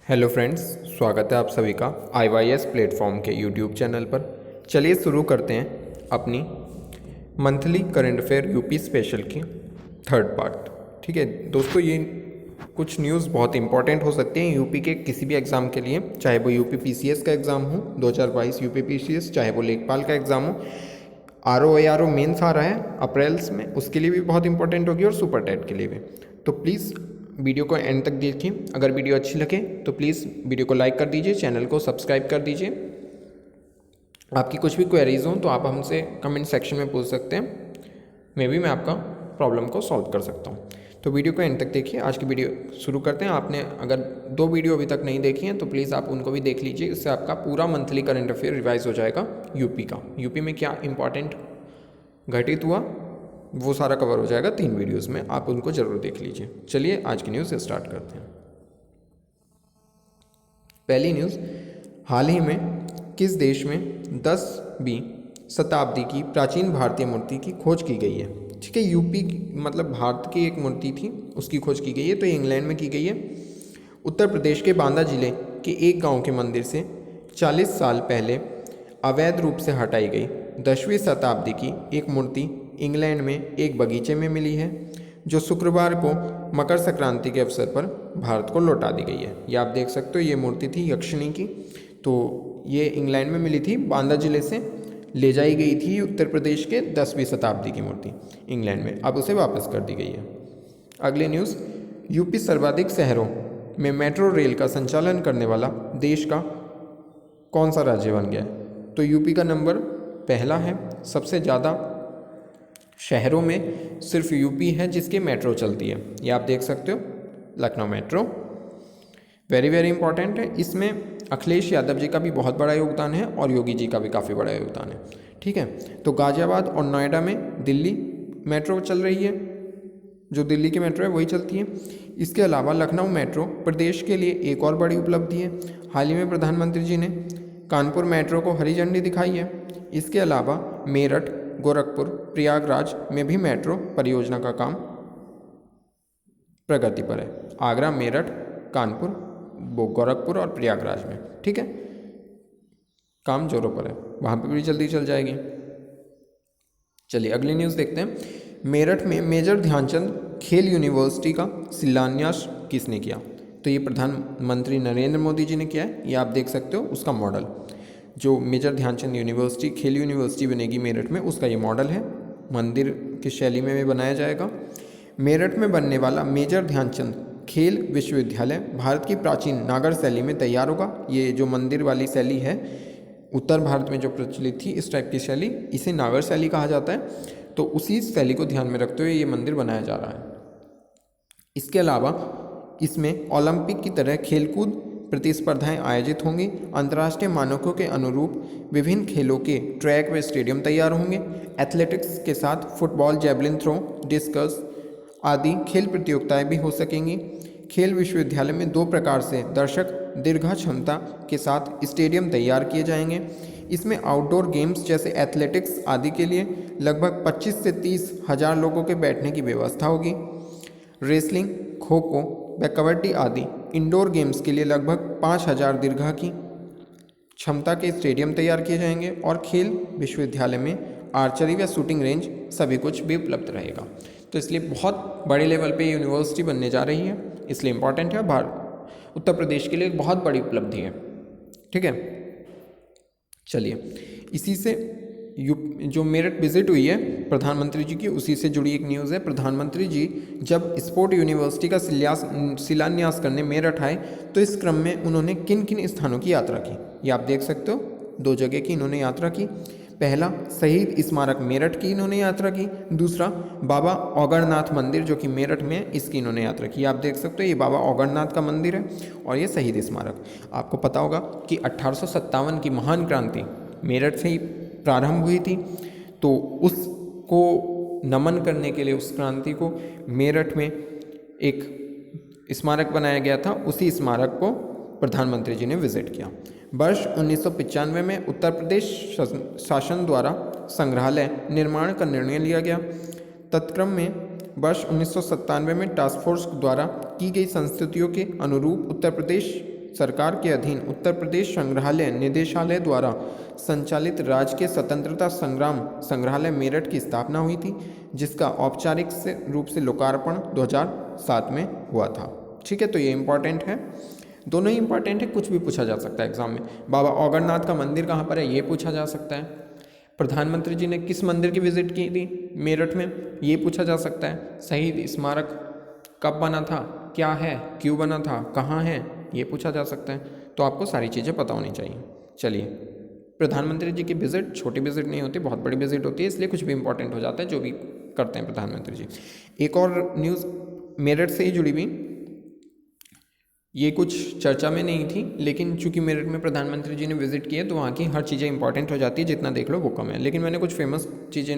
Hello friends, स्वागत है आप सभी का IYS प्लेटफॉर्म के यूट्यूब चैनल पर। चलिए शुरू करते हैं अपनी monthly current affair UP special की थर्ड पार्ट। ठीक है दोस्तों, ये कुछ न्यूज़ बहुत इंपॉर्टेंट हो सकती हैं यूपी के किसी भी एग्ज़ाम के लिए, चाहे वो यूपी PCS का एग्ज़ाम हो 2022 यूपी PCS, चाहे वो लेखपाल का एग्ज़ाम हो, RO ARO मेंस आ रहा है अप्रैल्स में, उसके लिए भी बहुत इंपॉर्टेंट होगी और सुपर टेट के लिए भी। तो प्लीज़ वीडियो को एंड तक देखिए। अगर वीडियो अच्छी लगे तो प्लीज़ वीडियो को लाइक कर दीजिए, चैनल को सब्सक्राइब कर दीजिए। आपकी कुछ भी क्वेरीज हों तो आप हमसे कमेंट सेक्शन में पूछ सकते हैं, मैं आपका प्रॉब्लम को सॉल्व कर सकता हूँ। तो वीडियो को एंड तक देखिए। आज की वीडियो शुरू करते हैं। आपने अगर 2 वीडियो अभी तक नहीं देखी हैं तो प्लीज़ आप उनको भी देख लीजिए, इससे आपका पूरा मंथली करंट अफेयर रिवाइज हो जाएगा यूपी का। यूपी में क्या इंपॉर्टेंट घटित हुआ वो सारा कवर हो जाएगा 3 वीडियोस में, आप उनको ज़रूर देख लीजिए। चलिए आज की न्यूज़ स्टार्ट करते हैं। पहली न्यूज़, हाल ही में किस देश में 10वीं शताब्दी की प्राचीन भारतीय मूर्ति की खोज की गई है? ठीक है, यूपी मतलब भारत की एक मूर्ति थी, उसकी खोज की गई है। तो ये इंग्लैंड में की गई है। उत्तर प्रदेश के बांदा जिले के एक गांव के मंदिर से 40 साल पहले अवैध रूप से हटाई गई 10वीं शताब्दी की एक मूर्ति इंग्लैंड में एक बगीचे में मिली है, जो शुक्रवार को मकर संक्रांति के अवसर पर भारत को लौटा दी गई है। ये आप देख सकते हो, ये मूर्ति थी यक्षिणी की। तो ये इंग्लैंड में मिली थी, बांदा जिले से ले जाई गई थी उत्तर प्रदेश के 10वीं शताब्दी की मूर्ति इंग्लैंड में, अब उसे वापस कर दी गई है। अगली न्यूज़, यूपी सर्वाधिक शहरों में मेट्रो रेल का संचालन करने वाला देश का कौन सा राज्य बन गया है? तो यूपी का नंबर पहला है। सबसे ज़्यादा शहरों में सिर्फ यूपी है जिसकी मेट्रो चलती है। ये आप देख सकते हो, Lucknow metro very very important है। इसमें अखिलेश यादव जी का भी बहुत बड़ा योगदान है और योगी जी का भी काफ़ी बड़ा योगदान है। ठीक है, तो गाजियाबाद और नोएडा में दिल्ली मेट्रो चल रही है, जो दिल्ली की मेट्रो है वही चलती है। इसके अलावा लखनऊ मेट्रो प्रदेश के लिए एक और बड़ी उपलब्धि है। हाल ही में प्रधानमंत्री जी ने कानपुर मेट्रो को हरी झंडी दिखाई है। इसके अलावा मेरठ, गोरखपुर, प्रयागराज में भी मेट्रो परियोजना का काम प्रगति पर है। आगरा, मेरठ, कानपुर, गोरखपुर और प्रयागराज में, ठीक है, काम जोरों पर है, वहाँ पे भी जल्दी चल जाएगी। चलिए अगली न्यूज़ देखते हैं। मेरठ में मेजर ध्यानचंद खेल यूनिवर्सिटी का शिलान्यास किसने किया? तो ये प्रधानमंत्री नरेंद्र मोदी जी ने किया है। ये आप देख सकते हो, उसका मॉडल जो मेजर ध्यानचंद यूनिवर्सिटी खेल यूनिवर्सिटी बनेगी मेरठ में, उसका ये मॉडल है। मंदिर की शैली में भी बनाया जाएगा। मेरठ में बनने वाला मेजर ध्यानचंद खेल विश्वविद्यालय भारत की प्राचीन नागर शैली में तैयार होगा। ये जो मंदिर वाली शैली है, उत्तर भारत में जो प्रचलित थी इस टाइप की शैली, इसे नागर शैली कहा जाता है। तो उसी शैली को ध्यान में रखते हुए ये मंदिर बनाया जा रहा है। इसके अलावा इसमें ओलंपिक की तरह खेलकूद प्रतिस्पर्धाएं आयोजित होंगी। अंतर्राष्ट्रीय मानकों के अनुरूप विभिन्न खेलों के ट्रैक व स्टेडियम तैयार होंगे। एथलेटिक्स के साथ फुटबॉल, जैवलिन थ्रो, डिस्कस आदि खेल प्रतियोगिताएं भी हो सकेंगी। खेल विश्वविद्यालय में 2 प्रकार से दर्शक दीर्घा क्षमता के साथ स्टेडियम तैयार किए जाएंगे। इसमें आउटडोर गेम्स जैसे एथलेटिक्स आदि के लिए लगभग 25 से 30 हज़ार लोगों के बैठने की व्यवस्था होगी। रेसलिंग, खो खो व कबड्डी आदि इंडोर गेम्स के लिए लगभग 5,000 दीर्घा की क्षमता के स्टेडियम तैयार किए जाएंगे। और खेल विश्वविद्यालय में आर्चरी व शूटिंग रेंज सभी कुछ भी उपलब्ध रहेगा। तो इसलिए बहुत बड़े लेवल पे यूनिवर्सिटी बनने जा रही है, इसलिए इम्पॉर्टेंट है। भारत उत्तर प्रदेश के लिए एक बहुत बड़ी उपलब्धि है। ठीक है, चलिए इसी से जो मेरठ विजिट हुई है प्रधानमंत्री जी की, उसी से जुड़ी एक न्यूज़ है। प्रधानमंत्री जी जब स्पोर्ट यूनिवर्सिटी का शिलान्यास करने मेरठ आए तो इस क्रम में उन्होंने किन किन स्थानों की यात्रा की? ये आप देख सकते हो, 2 जगह की इन्होंने यात्रा की। पहला, शहीद स्मारक मेरठ की इन्होंने यात्रा की। दूसरा, बाबा औगड़नाथ मंदिर जो कि मेरठ में है, इसकी इन्होंने यात्रा की। आप देख सकते हो, ये बाबा औगड़नाथ का मंदिर है और ये शहीद स्मारक। आपको पता होगा कि 1857 की महान क्रांति मेरठ से ही प्रारंभ हुई थी, तो उसको नमन करने के लिए, उस क्रांति को मेरठ में एक स्मारक बनाया गया था। उसी स्मारक को प्रधानमंत्री जी ने विजिट किया। वर्ष 1995 में उत्तर प्रदेश शासन द्वारा संग्रहालय निर्माण का निर्णय लिया गया। तत्क्रम में वर्ष 1997 में टास्क फोर्स द्वारा की गई संस्तुतियों के अनुरूप उत्तर प्रदेश सरकार के अधीन उत्तर प्रदेश संग्रहालय निदेशालय द्वारा संचालित राजकीय स्वतंत्रता संग्राम संग्रहालय मेरठ की स्थापना हुई थी, जिसका औपचारिक रूप से लोकार्पण 2007 में हुआ था। ठीक है, तो ये इंपॉर्टेंट है, दोनों ही इंपॉर्टेंट है, कुछ भी पूछा जा सकता है एग्जाम में। बाबा औगरनाथ का मंदिर कहाँ पर है, ये पूछा जा सकता है। प्रधानमंत्री जी ने किस मंदिर की विजिट की थी मेरठ में, ये पूछा जा सकता है। शहीद स्मारक कब बना था, क्या है, क्यों बना था, कहाँ है, ये पूछा जा सकता है। तो आपको सारी चीज़ें पता होनी चाहिए। चलिए, प्रधानमंत्री जी की विजिट छोटी विजिट नहीं होती, बहुत बड़ी विजिट होती है, इसलिए कुछ भी इंपॉर्टेंट हो जाता है जो भी करते हैं प्रधानमंत्री जी। एक और न्यूज़ मेरठ से ही जुड़ी हुई, ये कुछ चर्चा में नहीं थी, लेकिन चूंकि मेरठ में प्रधानमंत्री जी ने विजिट किया तो वहाँ की हर चीज़ें इंपॉर्टेंट हो जाती है, जितना देख लो वो कम है, लेकिन मैंने कुछ फेमस चीज़ें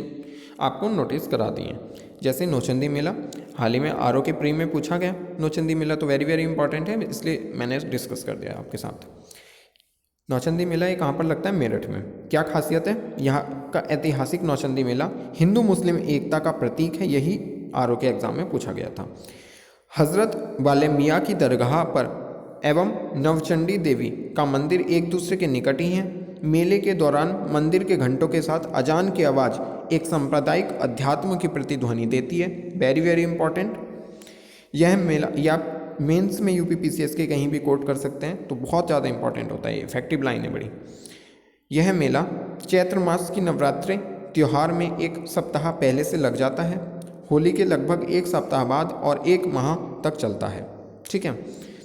आपको नोटिस करा दी हैं। जैसे नौचंदी मेला, हाल ही में आरओ के प्री में पूछा गया नौचंदी मेला, तो वेरी वेरी इंपॉर्टेंट है, इसलिए मैंने डिस्कस कर दिया आपके साथ। नौचंदी मेला ये कहाँ पर लगता है, मेरठ में। क्या खासियत है यहाँ का ऐतिहासिक नौचंदी मेला हिंदू मुस्लिम एकता का प्रतीक है, यही आरओ के एग्जाम में पूछा गया था। हजरत वाले मियाँ की दरगाह पर एवं नवचंडी देवी का मंदिर एक दूसरे के निकट ही हैं। मेले के दौरान मंदिर के घंटों के साथ अजान की आवाज़ एक सांप्रदायिक अध्यात्म की प्रतिध्वनि देती है, वेरी वेरी इंपॉर्टेंट। यह मेला या मेंस में यूपीपीसीएस के कहीं भी कोट कर सकते हैं, तो बहुत ज़्यादा इंपॉर्टेंट होता है, इफेक्टिव लाइन है बड़ी। यह मेला चैत्र मास की नवरात्रि त्यौहार में एक सप्ताह पहले से लग जाता है, होली के लगभग एक सप्ताह बाद और एक माह तक चलता है। ठीक है,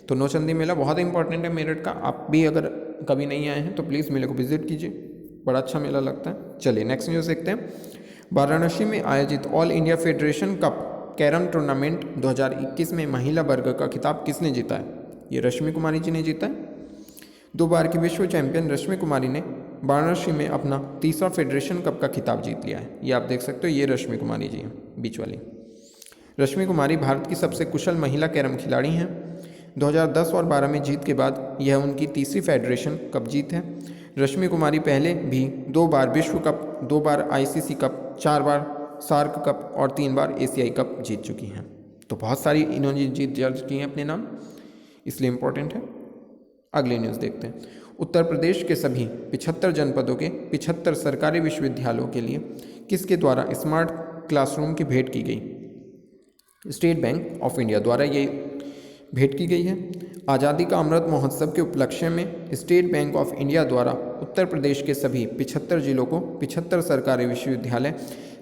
तो नौचंदी मेला बहुत इंपॉर्टेंट है मेरठ का। आप भी अगर कभी नहीं आए हैं तो प्लीज़ मेले को विजिट कीजिए, बड़ा अच्छा मेला लगता है। चलिए नेक्स्ट न्यूज़ देखते हैं। वाराणसी में आयोजित all India federation cup carrom tournament 2021 में महिला वर्ग का खिताब किसने जीता है, ये रश्मि कुमारी जी ने जीता है। 2 बार की विश्व चैंपियन रश्मि कुमारी ने वाराणसी में अपना तीसरा फेडरेशन कप का खिताब जीत लिया है, ये आप देख सकते हो, ये रश्मि कुमारी जी हैं बीच वाली। रश्मि कुमारी भारत की सबसे कुशल महिला कैरम खिलाड़ी हैं। 2010 और 12 में जीत के बाद यह उनकी तीसरी फेडरेशन कप जीत है। रश्मि कुमारी पहले भी 2 बार विश्व कप, 2 बार आईसीसी कप, 4 बार सार्क कप और 3 बार एशियाई कप जीत चुकी हैं। तो बहुत सारी इन्होंने जीत दर्ज की हैं अपने नाम, इसलिए इम्पोर्टेंट है। अगली न्यूज़ देखते हैं। उत्तर प्रदेश के सभी 75 जनपदों के 75 सरकारी विश्वविद्यालयों के लिए किसके द्वारा स्मार्ट क्लासरूम की भेंट की गई, स्टेट बैंक ऑफ इंडिया द्वारा ये भेंट की गई है। आज़ादी का अमृत महोत्सव के उपलक्ष्य में स्टेट बैंक ऑफ इंडिया द्वारा उत्तर प्रदेश के सभी 75 जिलों को 75 सरकारी विश्वविद्यालय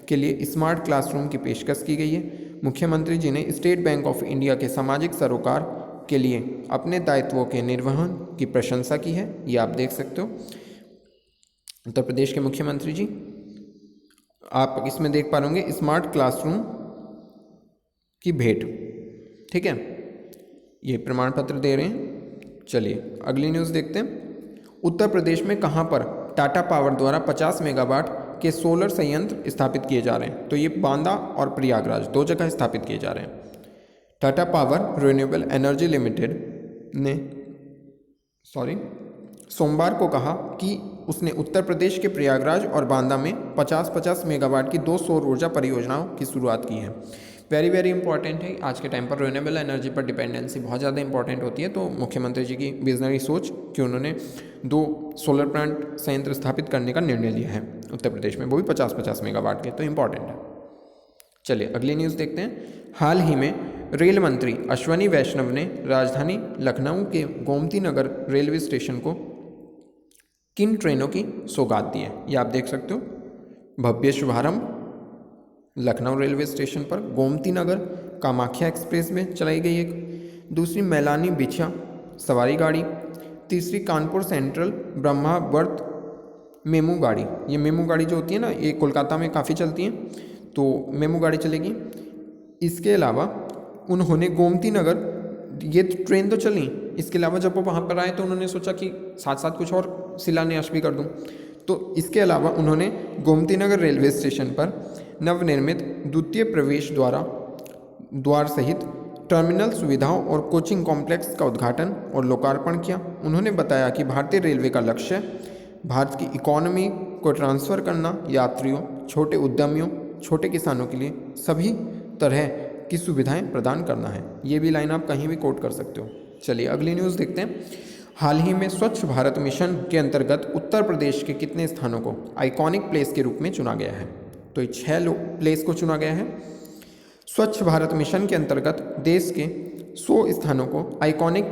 के लिए स्मार्ट क्लासरूम की पेशकश की गई है। मुख्यमंत्री जी ने स्टेट बैंक ऑफ इंडिया के सामाजिक सरोकार के लिए अपने दायित्वों के निर्वहन की प्रशंसा की है, ये आप देख सकते हो। उत्तर प्रदेश के मुख्यमंत्री जी, आप इसमें देख पा रहे होंगे स्मार्ट क्लासरूम की भेंट, ठीक है, ये प्रमाण पत्र दे रहे हैं। चलिए अगली न्यूज़ देखते हैं। उत्तर प्रदेश में कहाँ पर टाटा पावर द्वारा 50 मेगावाट के सोलर संयंत्र स्थापित किए जा रहे हैं, तो ये बांदा और प्रयागराज 2 जगह स्थापित किए जा रहे हैं। Tata power renewable energy limited ने सोमवार को कहा कि उसने उत्तर प्रदेश के प्रयागराज और बांदा में 50-50 मेगावाट की 2 सौर ऊर्जा परियोजनाओं की शुरुआत की है। वेरी वेरी इंपॉर्टेंट है, आज के टाइम पर रिन्यूएबल एनर्जी पर डिपेंडेंसी बहुत ज़्यादा इंपॉर्टेंट होती है। तो मुख्यमंत्री जी की विजनरी सोच कि उन्होंने 2 सोलर प्लांट संयंत्र स्थापित करने का निर्णय लिया है उत्तर प्रदेश में, वो भी 50-50 मेगावाट के, तो इंपॉर्टेंट है। चलिए अगली न्यूज़ देखते हैं। हाल ही में रेल मंत्री अश्वनी वैष्णव ने राजधानी लखनऊ के गोमती नगर रेलवे स्टेशन को किन ट्रेनों की सौगात दी है, ये आप देख सकते हो। भव्य शुभारंभ लखनऊ रेलवे स्टेशन पर गोमती नगर कामाख्या एक्सप्रेस में चलाई गई एक, दूसरी मैलानी बिछिया सवारी गाड़ी, तीसरी कानपुर सेंट्रल ब्रह्मावर्त मेमू गाड़ी। ये मेमू गाड़ी जो होती है ना, ये कोलकाता में काफ़ी चलती हैं, तो मेमू गाड़ी चलेगी। इसके अलावा उन्होंने गोमती नगर, ये ट्रेन तो चली, इसके अलावा जब वो वहाँ पर आए तो उन्होंने सोचा कि साथ साथ कुछ और शिलान्यास भी कर दूँ, तो इसके अलावा उन्होंने गोमती नगर रेलवे स्टेशन पर नवनिर्मित द्वितीय प्रवेश द्वार सहित टर्मिनल सुविधाओं और कोचिंग कॉम्प्लेक्स का उद्घाटन और लोकार्पण किया। उन्होंने बताया कि भारतीय रेलवे का लक्ष्य भारत की इकोनॉमी को ट्रांसफ़र करना, यात्रियों, छोटे उद्यमियों, छोटे किसानों के लिए सभी तरह की सुविधाएं प्रदान करना है। ये भी लाइन आप कहीं भी कोट कर सकते हो। चलिए अगली न्यूज़ देखते हैं। हाल ही में स्वच्छ भारत मिशन के अंतर्गत उत्तर प्रदेश के कितने स्थानों को आइकॉनिक प्लेस के रूप में चुना गया है? तो ये 6 प्लेस को चुना गया है। स्वच्छ भारत मिशन के अंतर्गत देश के 100 स्थानों को आइकॉनिक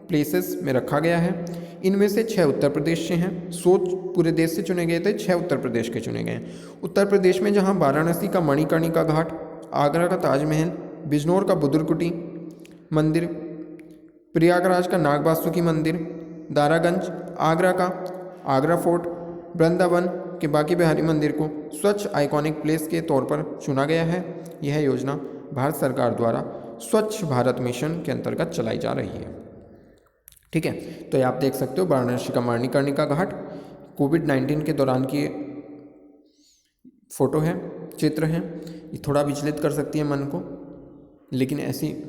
प्लेसेस में रखा गया है। इनमें से 6 उत्तर प्रदेश से हैं। 100 पूरे देश से चुने गए थे, 6 उत्तर प्रदेश के चुने गए हैं। उत्तर प्रदेश में जहां वाराणसी का मणिकर्णिका घाट, आगरा का ताजमहल, बिजनौर का बुदुरकुटी मंदिर, प्रयागराज का नागवासुकी मंदिर, दारागंज, आगरा का आगरा फोर्ट, वृंदावन के बाकी बिहारी मंदिर को स्वच्छ आइकॉनिक प्लेस के तौर पर चुना गया है। यह योजना भारत सरकार द्वारा स्वच्छ भारत मिशन के अंतर्गत चलाई जा रही है। ठीक है, तो ये आप देख सकते हो वाराणसी का मणिकर्णिका घाट कोविड-19 के दौरान की फोटो है, चित्र है। ये थोड़ा विचलित कर सकती है मन को, लेकिन ऐसी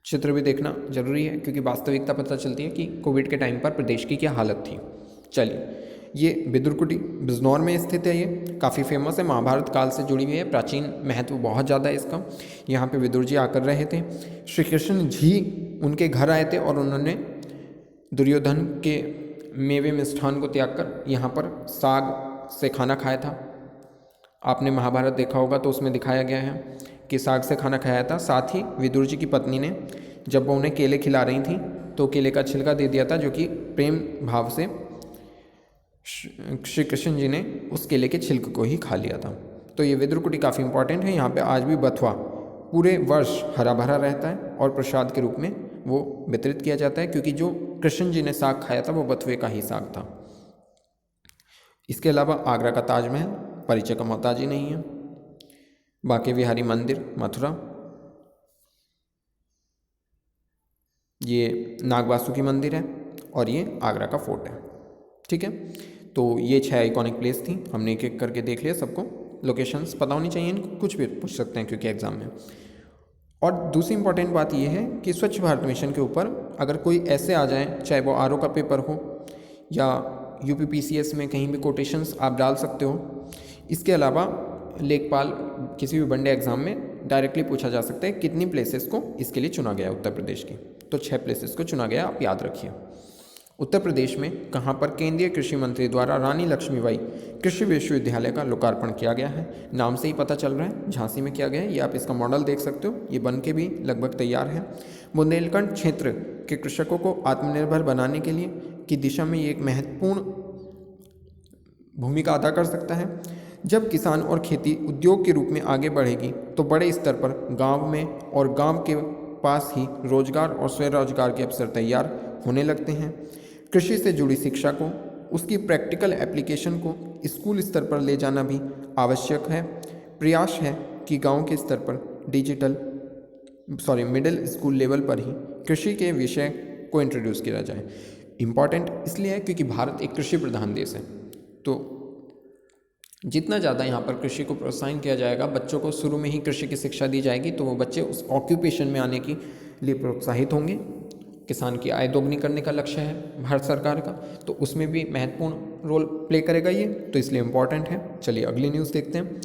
चित्र भी देखना जरूरी है क्योंकि वास्तविकता पता चलती है कि कोविड के टाइम पर प्रदेश की क्या हालत थी। चलिए, ये बिदुरकुटी बिजनौर में स्थित है। ये काफ़ी फेमस है, महाभारत काल से जुड़ी हुई है, प्राचीन महत्व बहुत ज़्यादा है इसका। यहाँ पे विदुर जी आकर रहे थे। श्री कृष्ण जी उनके घर आए थे और उन्होंने दुर्योधन के मेवे मिष्ठान को त्याग कर यहाँ पर साग से खाना खाया था। आपने महाभारत देखा होगा तो उसमें दिखाया गया है कि साग से खाना खाया था। साथ ही विदुर जी की पत्नी ने जब वो उन्हें केले खिला रही थी तो केले का छिलका दे दिया था, जो कि प्रेम भाव से श्री कृष्ण जी ने उस केले के छिलक को ही खा लिया था। तो ये विदुरकुटी काफ़ी इंपॉर्टेंट है। यहाँ पे आज भी बथुआ पूरे वर्ष हरा भरा रहता है और प्रसाद के रूप में वो वितरित किया जाता है, क्योंकि जो कृष्ण जी ने साग खाया था वो बथुए का ही साग था। इसके अलावा आगरा का ताजमहल परिचय का मोहताज ही नहीं है। बांके बिहारी मंदिर मथुरा, ये नागवासुकी मंदिर है और ये आगरा का फोर्ट है। ठीक है, तो ये 6 आइकॉनिक प्लेस थी, हमने एक एक करके देख लिया। सबको लोकेशंस पता होनी चाहिए, इनको कुछ भी पूछ सकते हैं क्योंकि एग्जाम में। और दूसरी इंपॉर्टेंट बात ये है कि स्वच्छ भारत मिशन के ऊपर अगर कोई ऐसे आ जाए, चाहे वो आरओ का पेपर हो या यूपीपीसीएस में कहीं भी कोटेशंस आप डाल सकते हो। इसके अलावा लेखपाल किसी भी वनडे एग्जाम में डायरेक्टली पूछा जा सकता है कितनी प्लेसेस को इसके लिए चुना गया उत्तर प्रदेश की। तो 6 प्लेसेस को चुना गया, आप याद रखिए। उत्तर प्रदेश में कहाँ पर केंद्रीय कृषि मंत्री द्वारा रानी लक्ष्मीबाई कृषि विश्वविद्यालय का लोकार्पण किया गया है? नाम से ही पता चल रहा है, झांसी में किया गया है। ये आप इसका मॉडल देख सकते हो, ये बन के भी लगभग तैयार है। बुंदेलखंड क्षेत्र के कृषकों को आत्मनिर्भर बनाने के लिए की दिशा में ये एक महत्वपूर्ण भूमिका अदा कर सकता है। जब किसान और खेती उद्योग के रूप में आगे बढ़ेगी तो बड़े स्तर पर गांव में और गांव के पास ही रोजगार और स्वरोजगार के अवसर तैयार होने लगते हैं। कृषि से जुड़ी शिक्षा को, उसकी प्रैक्टिकल एप्लीकेशन को स्कूल स्तर पर ले जाना भी आवश्यक है। प्रयास है कि गांव के स्तर पर मिडिल स्कूल लेवल पर ही कृषि के विषय को इंट्रोड्यूस किया जाए। इम्पॉर्टेंट इसलिए है क्योंकि भारत एक कृषि प्रधान देश है, तो जितना ज़्यादा यहाँ पर कृषि को प्रोत्साहन किया जाएगा, बच्चों को शुरू में ही कृषि की शिक्षा दी जाएगी, तो वो बच्चे उस ऑक्यूपेशन में आने के लिए प्रोत्साहित होंगे। किसान की आय दोगुनी करने का लक्ष्य है भारत सरकार का, तो उसमें भी महत्वपूर्ण रोल प्ले करेगा ये, तो इसलिए इम्पॉर्टेंट है। चलिए अगली न्यूज़ देखते हैं।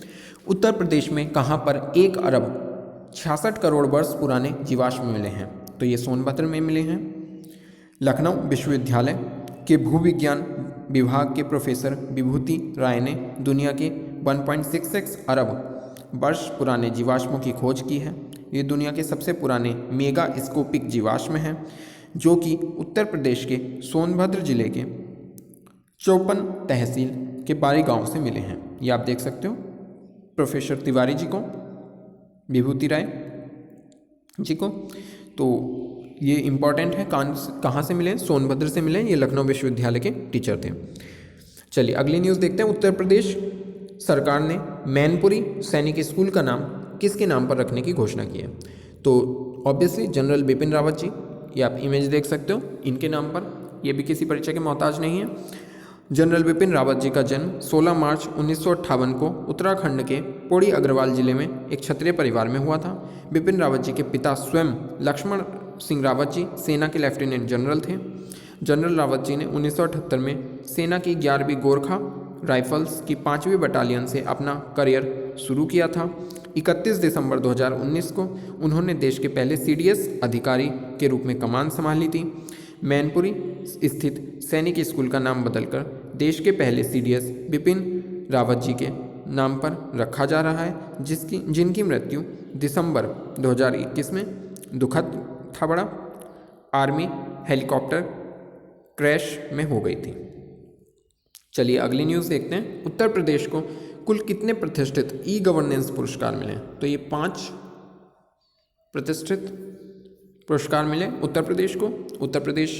उत्तर प्रदेश में कहाँ पर 1 अरब 66 करोड़ वर्ष पुराने जीवाश्म मिले हैं? तो ये सोनभद्र में मिले हैं। लखनऊ विश्वविद्यालय के भूविज्ञान विभाग के प्रोफेसर विभूति राय ने दुनिया के 1.66 अरब वर्ष पुराने जीवाश्मों की खोज की है। ये दुनिया के सबसे पुराने मेगास्कोपिक जीवाश्म हैं, जो कि उत्तर प्रदेश के सोनभद्र जिले के चौपन तहसील के बारी गांव से मिले हैं। ये आप देख सकते हो, प्रोफेसर तिवारी जी को, विभूति राय जी को। तो ये इम्पॉर्टेंट है, कहाँ से मिले? सोनभद्र से मिले। ये लखनऊ विश्वविद्यालय के टीचर थे। चलिए अगली न्यूज़ देखते हैं। उत्तर प्रदेश सरकार ने मैनपुरी सैनिक स्कूल का नाम किसके नाम पर रखने की घोषणा की है? तो ऑब्वियसली जनरल बिपिन रावत जी, ये आप इमेज देख सकते हो, इनके नाम पर। ये भी किसी परिचय के मोहताज नहीं है। जनरल बिपिन रावत जी का जन्म 16 मार्च 1958 को उत्तराखंड के पौड़ी अग्रवाल जिले में एक क्षत्रिय परिवार में हुआ था। बिपिन रावत जी के पिता स्वयं लक्ष्मण सिंह रावत जी सेना के लेफ्टिनेंट जनरल थे। जनरल रावत जी ने 1978 में सेना की 11वीं गोरखा राइफल्स की 5वीं बटालियन से अपना करियर शुरू किया था। 31 दिसंबर 2019 को उन्होंने देश के पहले CDS अधिकारी के रूप में कमान संभाली थी। मैनपुरी स्थित सैनिक स्कूल का नाम बदलकर देश के पहले CDS बिपिन रावत जी के नाम पर रखा जा रहा है, जिनकी मृत्यु दिसंबर 2021 में दुखद था बड़ा आर्मी हेलीकॉप्टर क्रैश में हो गई थी। चलिए अगली न्यूज़ देखते हैं। उत्तर प्रदेश को कुल कितने प्रतिष्ठित ई-गवर्नेंस पुरस्कार मिले? तो ये 5 प्रतिष्ठित पुरस्कार मिले उत्तर प्रदेश को। उत्तर प्रदेश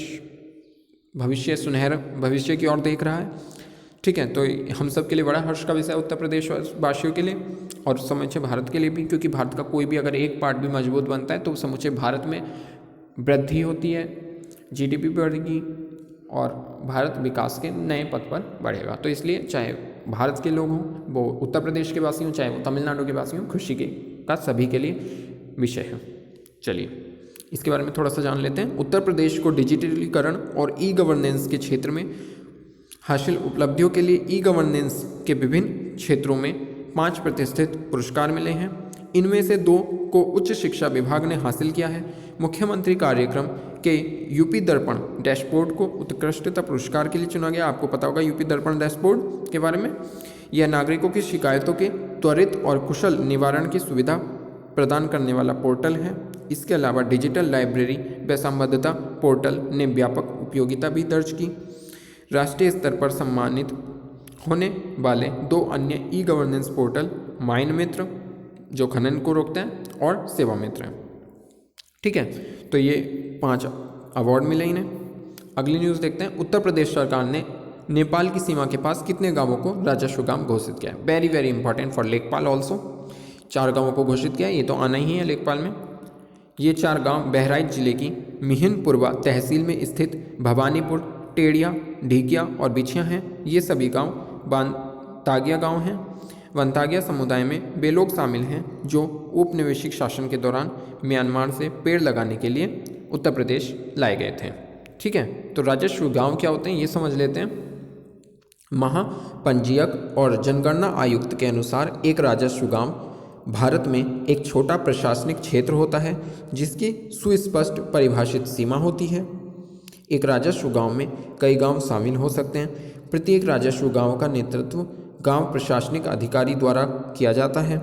भविष्य सुनहरा भविष्य की ओर देख रहा है, ठीक है। तो हम सब के लिए बड़ा हर्ष का विषय है उत्तर प्रदेश वासियों के लिए और समूचे भारत के लिए भी, क्योंकि भारत का कोई भी अगर एक पार्ट भी मजबूत बनता है तो समूचे भारत में वृद्धि होती है, GDP बढ़ेगी और भारत विकास के नए पथ पर बढ़ेगा। तो इसलिए चाहे भारत के लोग हों, वो उत्तर प्रदेश के वासी हों, चाहे वो तमिलनाडु के वासी हों, खुशी का सभी के लिए विषय है। चलिए इसके बारे में थोड़ा सा जान लेते हैं। उत्तर प्रदेश को डिजिटलीकरण और ई-गवर्नेंस के क्षेत्र में हासिल उपलब्धियों के लिए ई-गवर्नेंस के विभिन्न क्षेत्रों में 5 प्रतिष्ठित पुरस्कार मिले हैं। इनमें से 2 को उच्च शिक्षा विभाग ने हासिल किया है। मुख्यमंत्री कार्यक्रम के यूपी दर्पण डैशबोर्ड को उत्कृष्टता पुरस्कार के लिए चुना गया। आपको पता होगा यूपी दर्पण डैशबोर्ड के बारे में। यह नागरिकों की शिकायतों के त्वरित और कुशल निवारण की सुविधा प्रदान करने वाला पोर्टल है। इसके अलावा डिजिटल लाइब्रेरी व संबद्धता पोर्टल ने व्यापक उपयोगिता भी दर्ज की। राष्ट्रीय स्तर पर सम्मानित होने वाले 2 अन्य ई-गवर्नेंस पोर्टल माइन मित्र जो खनन को रोकते हैं और सेवा मित्र हैं, ठीक है। तो ये 5 अवार्ड मिले इन्हें। अगली न्यूज़ देखते हैं। उत्तर प्रदेश सरकार ने नेपाल की सीमा के पास कितने गांवों को राजस्व गांव घोषित किया है? वेरी वेरी इंपॉर्टेंट फॉर लेखपाल ऑल्सो। 4 गांवों को घोषित किया है, ये तो आना ही है लेखपाल में। ये 4 गांव बहराइच जिले की मिहिनपुरवा तहसील में स्थित भवानीपुर, टेड़िया, ढीकिया और बिछिया हैं। ये सभी गांव वनतागिया गांव हैं। वनतागिया समुदाय में वे लोग शामिल हैं जो औपनिवेशिक शासन के दौरान म्यांमार से पेड़ लगाने के लिए उत्तर प्रदेश लाए गए थे, ठीक है। तो राजस्व गांव क्या होते हैं ये समझ लेते हैं। महापंजीयक और जनगणना आयुक्त के अनुसार एक राजस्व गांव भारत में एक छोटा प्रशासनिक क्षेत्र होता है जिसकी सुस्पष्ट परिभाषित सीमा होती है। एक राजस्व गांव में कई गांव शामिल हो सकते हैं। प्रत्येक राजस्व गांव का नेतृत्व गांव प्रशासनिक अधिकारी द्वारा किया जाता है।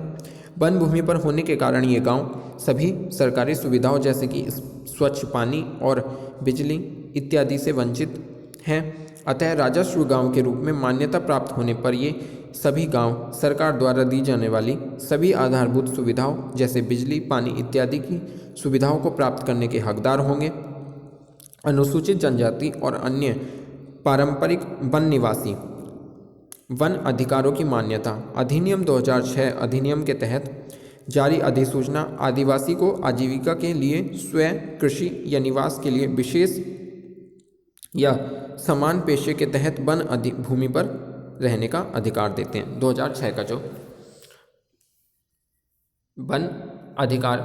वन भूमि पर होने के कारण ये गांव सभी सरकारी सुविधाओं जैसे कि स्वच्छ पानी और बिजली इत्यादि से वंचित हैं। अतः राजस्व गांव के रूप में मान्यता प्राप्त होने पर ये सभी गांव सरकार द्वारा दी जाने वाली सभी आधारभूत सुविधाओं जैसे बिजली, पानी इत्यादि की सुविधाओं को प्राप्त करने के हकदार होंगे। अनुसूचित जनजाति और अन्य पारंपरिक वन निवासी वन अधिकारों की मान्यता अधिनियम 2006 अधिनियम के तहत जारी अधिसूचना आदिवासी को आजीविका के लिए स्वयं कृषि या निवास के लिए विशेष या समान पेशे के तहत वन भूमि पर रहने का अधिकार देते हैं। 2006 का जो वन अधिकार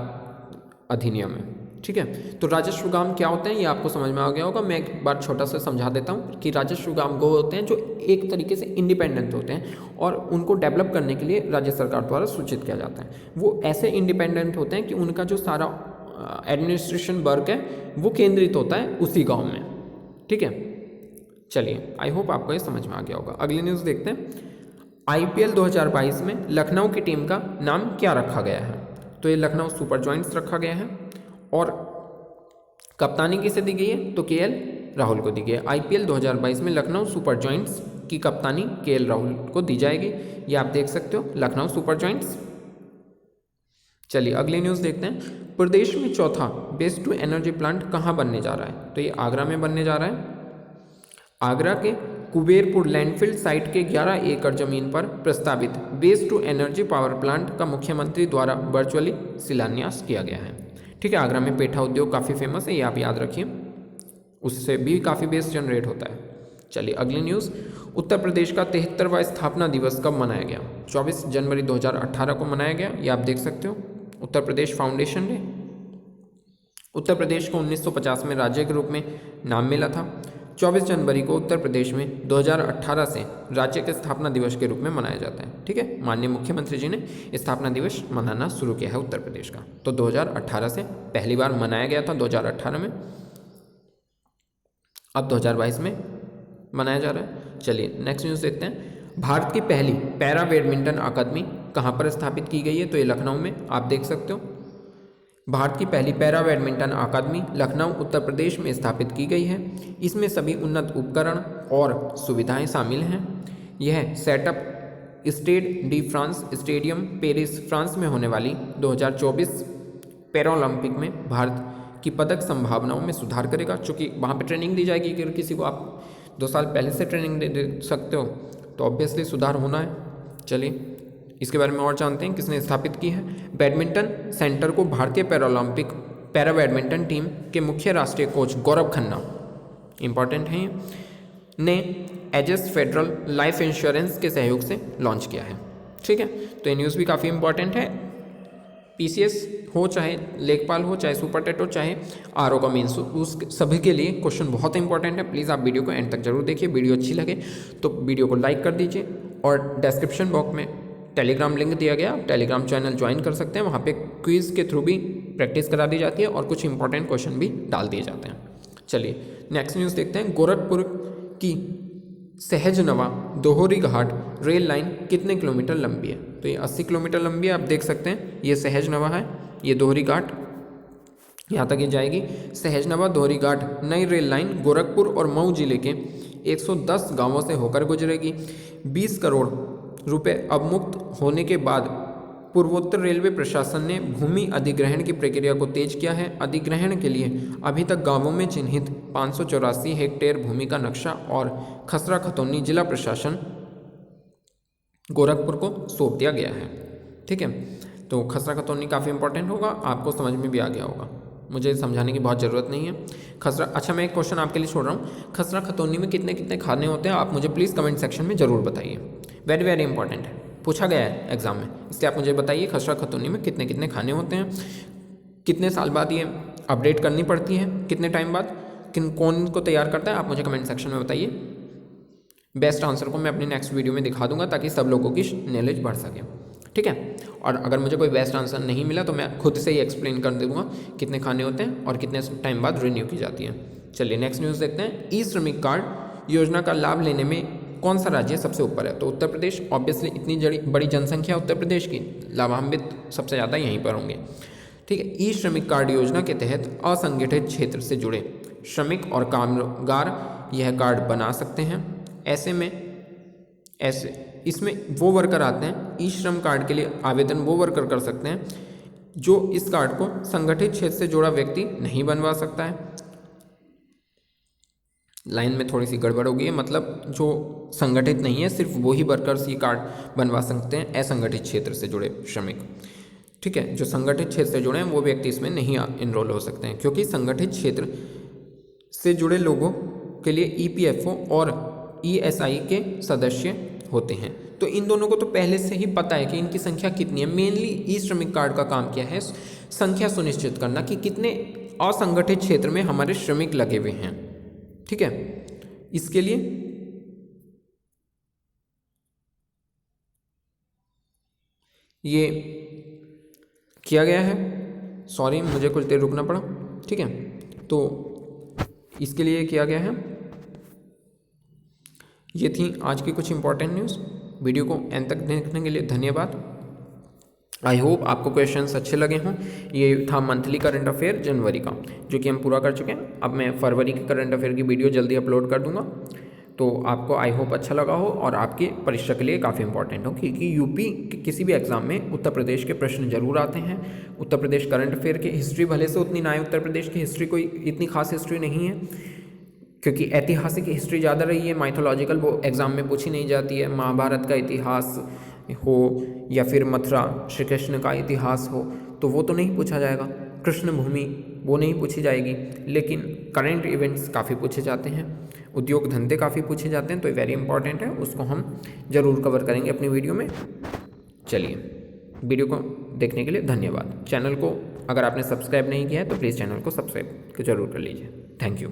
अधिनियम है, ठीक है। तो राजस्व गांव क्या होते हैं ये आपको समझ में आ गया होगा। मैं एक बार छोटा सा समझा देता हूँ कि राजस्व गांव वो होते हैं जो एक तरीके से इंडिपेंडेंट होते हैं और उनको डेवलप करने के लिए राज्य सरकार द्वारा सूचित किया जाता है। वो ऐसे इंडिपेंडेंट होते हैं कि उनका जो सारा एडमिनिस्ट्रेशन वर्क है वो केंद्रित होता है उसी गाँव में, ठीक है। चलिए आई होप आपको ये समझ में आ गया होगा। अगली न्यूज़ देखते हैं। IPL 2022 में लखनऊ की टीम का नाम क्या रखा गया है? तो ये लखनऊ सुपर जॉइंट्स रखा गया है और कप्तानी किसे दी गई है? तो KL राहुल को दी गई है। IPL 2022 में लखनऊ सुपर जॉइंट्स की कप्तानी KL राहुल को दी जाएगी। ये आप देख सकते हो लखनऊ सुपर जॉइंट्स। चलिए अगली न्यूज़ देखते हैं। प्रदेश में चौथा वेस्ट टू एनर्जी प्लांट कहाँ बनने जा रहा है? तो ये आगरा में बनने जा रहा है। आगरा के कुबेरपुर लैंडफिल साइट के 11 एकड़ जमीन पर प्रस्तावित waste to energy power plant का मुख्यमंत्री द्वारा वर्चुअली शिलान्यास किया गया है, ठीक है। आगरा में पेठा उद्योग काफ़ी फेमस है, ये आप याद रखिए, उससे भी काफ़ी वेस्ट जनरेट होता है। चलिए अगली न्यूज़। उत्तर प्रदेश का 73वां स्थापना दिवस कब मनाया गया? 24 जनवरी 2018 को मनाया गया, ये आप देख सकते हो। उत्तर प्रदेश फाउंडेशन ने उत्तर प्रदेश को 1950 में राज्य के रूप में नाम मिला था। 24 जनवरी को उत्तर प्रदेश में 2018 से राज्य के स्थापना दिवस के रूप में मनाया जाता है, ठीक है। माननीय मुख्यमंत्री जी ने स्थापना दिवस मनाना शुरू किया है उत्तर प्रदेश का। तो 2018 से पहली बार मनाया गया था 2018 में। अब 2022 में मनाया जा रहा है। चलिए नेक्स्ट न्यूज़ देखते हैं। भारत की पहली पैरा बैडमिंटन अकादमी कहाँ पर स्थापित की गई है? तो ये लखनऊ में, आप देख सकते हो। भारत की पहली पैरा बैडमिंटन अकादमी लखनऊ उत्तर प्रदेश में स्थापित की गई है। इसमें सभी उन्नत उपकरण और सुविधाएं शामिल हैं। यह setup Stade de France stadium Paris France में होने वाली 2024 पैरालंपिक में भारत की पदक संभावनाओं में सुधार करेगा। चूँकि वहाँ पे ट्रेनिंग दी जाएगी, अगर किसी को आप 2 साल पहले से ट्रेनिंग दे सकते हो तो ऑब्वियसली सुधार होना है। चलिए इसके बारे में और जानते हैं किसने स्थापित की है। बैडमिंटन सेंटर को भारतीय पैरा बैडमिंटन टीम के मुख्य राष्ट्रीय कोच गौरव खन्ना, इंपॉर्टेंट हैं ये, ने एजेस फेडरल लाइफ इंश्योरेंस के सहयोग से लॉन्च किया है। ठीक है, तो ये न्यूज़ भी काफ़ी इंपॉर्टेंट है। पीसीएस हो चाहे लेखपाल हो चाहे सुपर टेट हो चाहे आरओ का मेंस हो, उस सभी के लिए क्वेश्चन बहुत इंपॉर्टेंट है। प्लीज़ आप वीडियो को एंड तक जरूर देखिए। वीडियो अच्छी लगे तो वीडियो को लाइक कर दीजिए और डिस्क्रिप्शन बॉक्स में टेलीग्राम लिंक दिया गया, टेलीग्राम चैनल ज्वाइन कर सकते हैं। वहाँ पे क्विज़ के थ्रू भी प्रैक्टिस करा दी जाती है और कुछ इंपॉर्टेंट क्वेश्चन भी डाल दिए जाते हैं। चलिए नेक्स्ट न्यूज़ देखते हैं। गोरखपुर की सहजनवा दोहरी घाट रेल लाइन कितने किलोमीटर लंबी है? तो ये 80 किलोमीटर लंबी है, आप देख सकते हैं। ये सहजनवा है, ये दोहरी घाट यहाँ तक ये जाएगी। सहजनवा दोहरी घाट नई रेल लाइन गोरखपुर और मऊ जिले के 110 गांवों से होकर गुजरेगी। 20 करोड़ रुपए अवमुक्त होने के बाद पूर्वोत्तर रेलवे प्रशासन ने भूमि अधिग्रहण की प्रक्रिया को तेज किया है। अधिग्रहण के लिए अभी तक गांवों में चिन्हित 584 हेक्टेयर भूमि का नक्शा और खसरा खतौनी जिला प्रशासन गोरखपुर को सौंप दिया गया है। ठीक है, तो खसरा खतौनी काफ़ी इंपॉर्टेंट होगा, आपको समझ में भी आ गया होगा, मुझे समझाने की बहुत ज़रूरत नहीं है। खसरा, अच्छा मैं एक क्वेश्चन आपके लिए छोड़ रहा हूँ। खसरा खतौनी में कितने कितने खाने होते हैं? आप मुझे प्लीज़ कमेंट सेक्शन में ज़रूर बताइए। वेरी वेरी इंपॉर्टेंट है, पूछा गया है एग्जाम में, इसलिए आप मुझे बताइए खसरा खतौनी में कितने कितने खाने होते हैं, कितने साल बाद ये अपडेट करनी पड़ती है, कितने टाइम बाद, कौन को तैयार करता है, आप मुझे कमेंट सेक्शन में बताइए। बेस्ट आंसर को मैं अपनी नेक्स्ट वीडियो में दिखा दूंगा ताकि सब लोगों की नॉलेज बढ़ सके। ठीक है, और अगर मुझे कोई बेस्ट आंसर नहीं मिला तो मैं खुद से ही एक्सप्लेन कर दूंगा कितने खाने होते हैं और कितने टाइम बाद रिन्यू की जाती है। चलिए नेक्स्ट न्यूज़ देखते हैं। ई श्रमिक कार्ड योजना का लाभ लेने में कौन सा राज्य सबसे ऊपर है? तो उत्तर प्रदेश, ऑब्वियसली इतनी बड़ी जनसंख्या उत्तर प्रदेश की, लाभान्वित सबसे ज़्यादा यहीं पर होंगे। ठीक है, ई श्रमिक कार्ड योजना के तहत असंगठित क्षेत्र से जुड़े श्रमिक और कामगार यह कार्ड बना सकते हैं। इसमें वो वर्कर आते हैं, ई श्रम कार्ड के लिए आवेदन वो वर्कर कर सकते हैं जो इस कार्ड को संगठित क्षेत्र से जुड़ा व्यक्ति नहीं बनवा सकता है। लाइन में थोड़ी सी गड़बड़ हो गई है, मतलब जो संगठित नहीं है सिर्फ वो ही वर्कर्स ये कार्ड बनवा सकते हैं, असंगठित क्षेत्र से जुड़े श्रमिक। ठीक है, जो संगठित क्षेत्र से जुड़े हैं वो व्यक्ति इसमें नहीं इनरोल हो सकते हैं, क्योंकि संगठित क्षेत्र से जुड़े लोगों के लिए ईपीएफओ और ईएसआई के सदस्य होते हैं। तो इन दोनों को तो पहले से ही पता है कि इनकी संख्या कितनी है। मेनली ई श्रमिक कार्ड का काम क्या है? संख्या सुनिश्चित करना कि कितने असंगठित क्षेत्र में हमारे श्रमिक लगे हुए हैं। ठीक है, इसके लिए ये किया गया है। सॉरी, मुझे कुछ देर रुकना पड़ा। ठीक है, तो इसके लिए किया गया है। ये थी आज की कुछ इंपॉर्टेंट न्यूज़। वीडियो को एंड तक देखने के लिए धन्यवाद। आई होप आपको क्वेश्चंस अच्छे लगे हों। ये था मंथली करंट अफेयर जनवरी का, जो कि हम पूरा कर चुके हैं। अब मैं फरवरी की करंट अफेयर की वीडियो जल्दी अपलोड कर दूंगा, तो आपको आई होप अच्छा लगा हो और आपकी परीक्षा के लिए काफ़ी इंपॉर्टेंट हो, क्योंकि यूपी के किसी भी एग्जाम में उत्तर प्रदेश के प्रश्न जरूर आते हैं। उत्तर प्रदेश करंट अफेयर की हिस्ट्री भले से उतनी ना आए, उत्तर प्रदेश की हिस्ट्री कोई इतनी खास हिस्ट्री नहीं है, क्योंकि ऐतिहासिक हिस्ट्री ज़्यादा रही है। माइथोलॉजिकल वो एग्ज़ाम में पूछी नहीं जाती है। महाभारत का इतिहास हो या फिर मथुरा श्री कृष्ण का इतिहास हो तो वो तो नहीं पूछा जाएगा। कृष्ण भूमि वो नहीं पूछी जाएगी, लेकिन करंट इवेंट्स काफ़ी पूछे जाते हैं, उद्योग धंधे काफ़ी पूछे जाते हैं, तो वेरी इंपॉर्टेंट है, उसको हम ज़रूर कवर करेंगे अपनी वीडियो में। चलिए, वीडियो को देखने के लिए धन्यवाद। चैनल को अगर आपने सब्सक्राइब नहीं किया है तो प्लीज़ चैनल को सब्सक्राइब जरूर कर लीजिए। Thank you.